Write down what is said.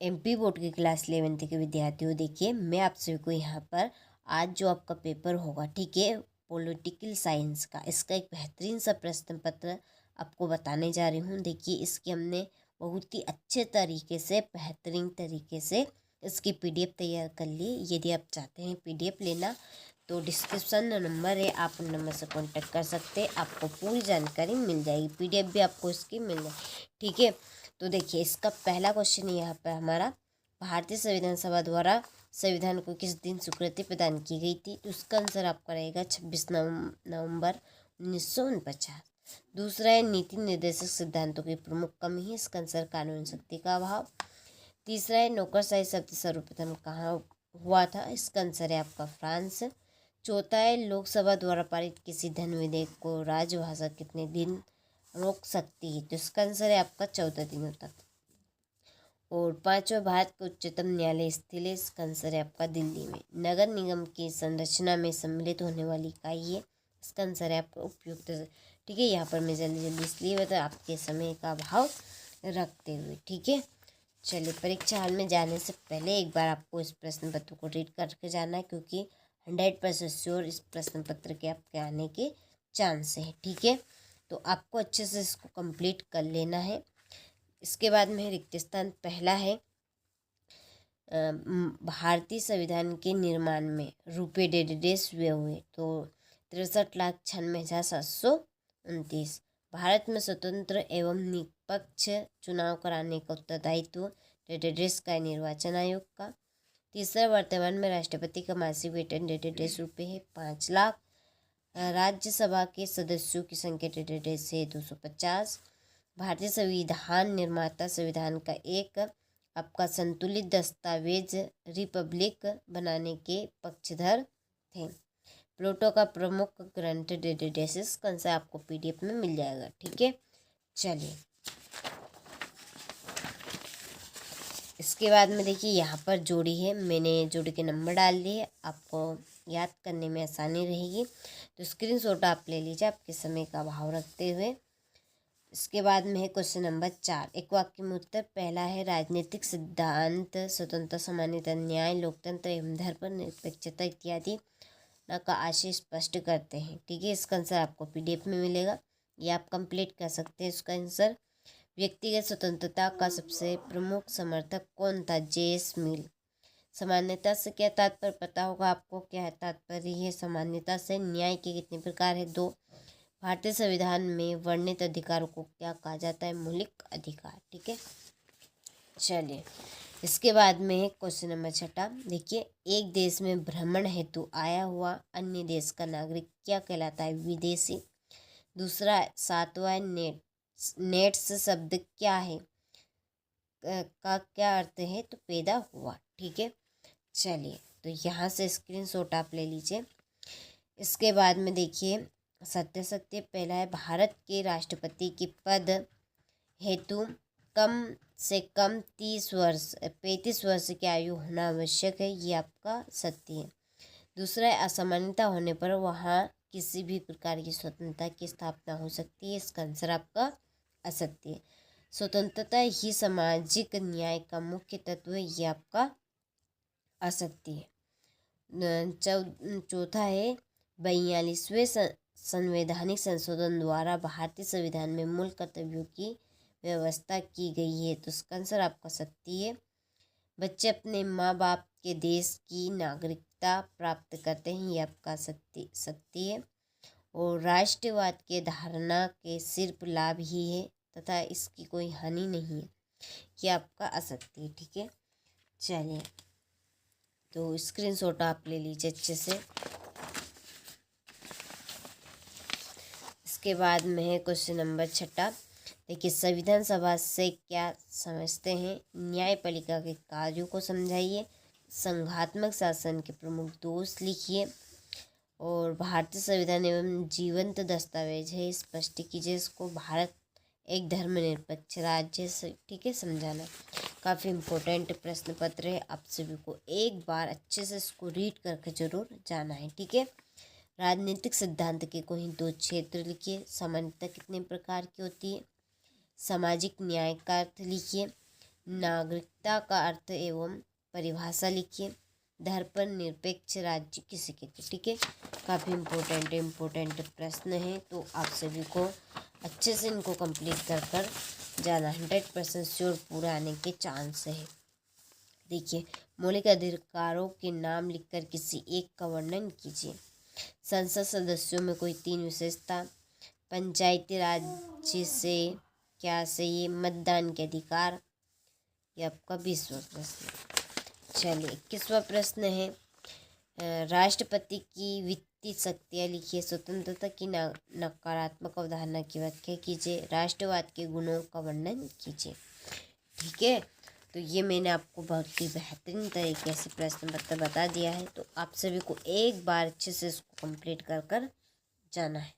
MP board की class 11th के विद्यार्थियों, देखिए मैं आप सभी को यहाँ पर आज जो आपका पेपर होगा, ठीक है, पॉलिटिकल साइंस का, इसका एक बेहतरीन सा प्रश्न पत्र आपको बताने जा रही हूँ। देखिए इसकी हमने बहुत ही अच्छे तरीके से, बेहतरीन तरीके से इसकी पीडीएफ तैयार कर ली। यदि आप चाहते हैं पीडीएफ लेना तो डिस्क्रिप्शन नंबर है, आप उन नंबर से कांटेक्ट कर सकते हैं, आपको पूरी जानकारी मिल जाएगी, पीडीएफ भी आपको इसकी मिल जाएगी, ठीक है। तो देखिए इसका पहला क्वेश्चन यहाँ पर हमारा, भारतीय संविधान सभा द्वारा संविधान को किस दिन स्वीकृति प्रदान की गई थी? तो उसका आंसर आपका रहेगा 26 नवंबर 1949। दूसरा है, नीति निर्देशक सिद्धांतों की प्रमुख कमी है, इसका आंसर कानून शक्ति का अभाव। तीसरा है, नौकरशाही शब्द सर्वप्रथम कहाँ हुआ था? इसका आंसर है आपका फ्रांस। चौथा है, लोकसभा द्वारा पारित किसी धन विधेयक को राजभाषा कितने दिन रोक सकती है? तो इसका आंसर है आपका 14 दिनों तक। और पांचवा, भारत का उच्चतम न्यायालय स्थित है, इसका आंसर है आपका दिल्ली में। नगर निगम की संरचना में सम्मिलित होने वाली इकाई है, इसका आंसर है आपका उपयुक्त, ठीक है। यहाँ पर मैं जल्दी जल्दी इसलिए बता आपके समय का अभाव रखते हुए, ठीक है। चलिए, परीक्षा हॉल में जाने से पहले एक बार आपको इस प्रश्न पत्र को रीड करके जाना है, क्योंकि 100% श्योर इस प्रश्न पत्र के आपके आने के चांस है, ठीक है। तो आपको अच्छे से इसको कंप्लीट कर लेना है। इसके बाद में रिक्त स्थान पहला है, भारतीय संविधान के निर्माण में रुपये डेढ़ हुए हुए, तो 63,96,729। भारत में स्वतंत्र एवं निष्पक्ष चुनाव कराने का उत्तरदायित्व डेढ़ का निर्वाचन आयोग का। तीसरा, वर्तमान में राष्ट्रपति का मासिक वेतन डेढ़ रुपये है, 5 लाख। राज्यसभा के सदस्यों की संख्या डेढ़ से 250। भारतीय संविधान निर्माता संविधान का एक आपका संतुलित दस्तावेज रिपब्लिक बनाने के पक्षधर थे। प्लेटो का प्रमुख ग्रंथ डेसिस कौन सा? आपको पीडीएफ में मिल जाएगा, ठीक है। चलिए, इसके बाद में देखिए यहाँ पर जोड़ी है, मैंने जोड़ी के नंबर डाल दिए, आपको याद करने में आसानी रहेगी। तो स्क्रीनशॉट आप ले लीजिए आपके समय का अभाव रखते हुए। इसके बाद में है क्वेश्चन नंबर 4, एक वाक्य में उत्तर। पहला है, राजनीतिक सिद्धांत स्वतंत्रता, समानता, न्याय, लोकतंत्र एवं धर्मनिरपेक्षता इत्यादि का आशय स्पष्ट करते हैं, ठीक है। इसका आंसर आपको पीडीएफ में मिलेगा, ये आप कंप्लीट कर सकते हैं। इसका आंसर, व्यक्तिगत स्वतंत्रता का सबसे प्रमुख समर्थक कौन था? जे.एस. मिल। समानता से क्या तात्पर्य पता होगा आपको, क्या है तात्पर्य है समानता से? न्याय के कितने प्रकार है? 2। भारतीय संविधान में वर्णित अधिकारों को क्या कहा जाता है? मौलिक अधिकार, ठीक है। चलिए, इसके बाद में है क्वेश्चन नंबर 6, देखिए, एक देश में भ्रमण हेतु आया हुआ अन्य देश का नागरिक क्या कहलाता है? विदेशी। दूसरा, 7वां है, नेट्स शब्द क्या है, का क्या अर्थ है? तो पैदा हुआ, ठीक है। चलिए, तो यहाँ से स्क्रीनशॉट आप ले लीजिए। इसके बाद में देखिए, सत्य पहला है, भारत के राष्ट्रपति के पद हेतु कम से कम 35 वर्ष की आयु होना आवश्यक है, ये आपका सत्य है। दूसरा है, असमानता होने पर वहाँ किसी भी प्रकार की स्वतंत्रता की स्थापना हो सकती है, इसका आंसर आपका असत्य है। स्वतंत्रता ही सामाजिक न्याय का मुख्य तत्व है, ये आपका असत्य है। चौथा है, 42वें संवैधानिक संशोधन द्वारा भारतीय संविधान में मूल कर्तव्यों की व्यवस्था की गई है, तो इसका आंसर आपका सत्य है। बच्चे अपने माँ बाप के देश की नागरिकता प्राप्त करते हैं, ये आपका सत्य है। और राष्ट्रवाद के धारणा के सिर्फ लाभ ही है तथा इसकी कोई हानि नहीं है, ये आपका असत्य है, ठीक है। चलिए, तो स्क्रीनशॉट आप ले लीजिए अच्छे से। इसके बाद में है क्वेश्चन नंबर 6, देखिए, संविधान सभा से क्या समझते हैं? न्यायपालिका के कार्यों को समझाइए, संघात्मक शासन के प्रमुख दोष लिखिए, और भारतीय संविधान एवं जीवंत दस्तावेज है, स्पष्ट कीजिए इसको। भारत एक धर्मनिरपेक्ष राज्य से, ठीक है, समझाना। काफ़ी इम्पोर्टेंट प्रश्न पत्र है, आप सभी को एक बार अच्छे से इसको रीड करके जरूर जाना है, ठीक है। राजनीतिक सिद्धांत के कोई 2 क्षेत्र लिखिए। समानता कितने प्रकार की होती है? सामाजिक न्याय का अर्थ लिखिए। नागरिकता का अर्थ एवं परिभाषा लिखिए। धर्मनिरपेक्ष राज्य किसे कहते हैं, ठीक है। काफ़ी इम्पोर्टेंट प्रश्न है, तो आप सभी को अच्छे से इनको कंप्लीट कर जाना। 100% श्योर पूरा आने के चांस है। देखिए, मौलिक अधिकारों के नाम लिखकर किसी एक का वर्णन कीजिए। संसद सदस्यों में कोई 3 विशेषता। पंचायती राज से क्या सही, मतदान के अधिकार। ये आपका 20वां प्रश्न। चलिए, 21वां प्रश्न है, राष्ट्रपति की वित्तीय शक्तियाँ लिखिए। स्वतंत्रता की नकारात्मक अवधारणा की व्याख्या कीजिए। राष्ट्रवाद के गुणों का वर्णन कीजिए, ठीक है। तो ये मैंने आपको बहुत ही बेहतरीन तरीके से प्रश्न पत्र बता दिया है, तो आप सभी को एक बार अच्छे से इसको कंप्लीट कर जाना है।